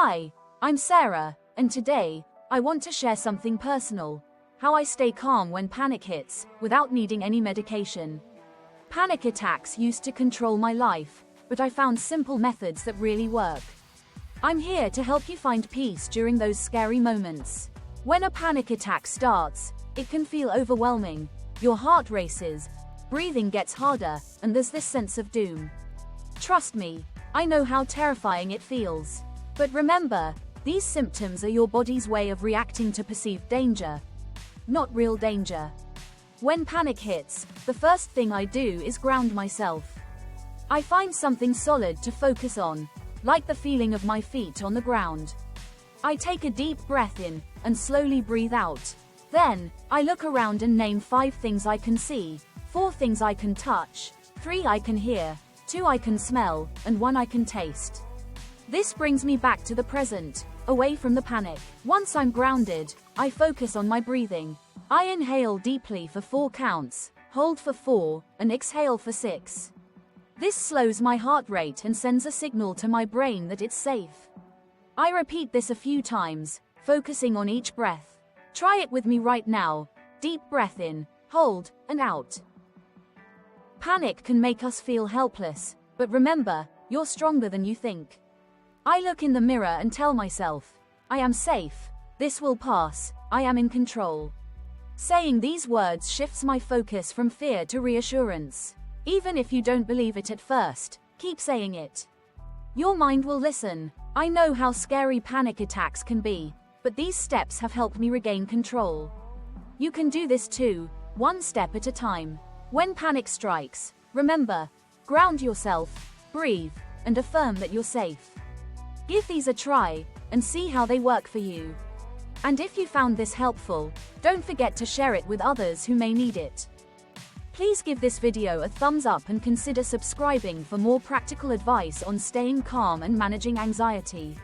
Hi, I'm Sarah, and today, I want to share something personal. How I stay calm when panic hits, without needing any medication. Panic attacks used to control my life, but I found simple methods that really work. I'm here to help you find peace during those scary moments. When a panic attack starts, it can feel overwhelming. Your heart races, breathing gets harder, and there's this sense of doom. Trust me, I know how terrifying it feels. But remember, these symptoms are your body's way of reacting to perceived danger, not real danger. When panic hits, the first thing I do is ground myself. I find something solid to focus on, like the feeling of my feet on the ground. I take a deep breath in, and slowly breathe out. Then, I look around and name 5 things I can see, 4 things I can touch, 3 I can hear, 2 I can smell, and 1 I can taste. This brings me back to the present, away from the panic. Once I'm grounded, I focus on my breathing. I inhale deeply for 4 counts, hold for 4, and exhale for 6. This slows my heart rate and sends a signal to my brain that it's safe. I repeat this a few times, focusing on each breath. Try it with me right now. Deep breath in, hold, and out. Panic can make us feel helpless, but remember, you're stronger than you think. I look in the mirror and tell myself, I am safe, this will pass, I am in control. Saying these words shifts my focus from fear to reassurance. Even if you don't believe it at first, keep saying it. Your mind will listen. I know how scary panic attacks can be, but these steps have helped me regain control. You can do this too, one step at a time. When panic strikes, remember, ground yourself, breathe, and affirm that you're safe. Give these a try, and see how they work for you. And if you found this helpful, don't forget to share it with others who may need it. Please give this video a thumbs up and consider subscribing for more practical advice on staying calm and managing anxiety.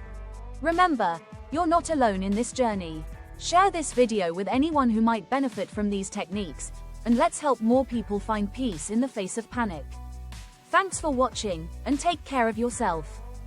Remember, you're not alone in this journey. Share this video with anyone who might benefit from these techniques, and let's help more people find peace in the face of panic. Thanks for watching, and take care of yourself.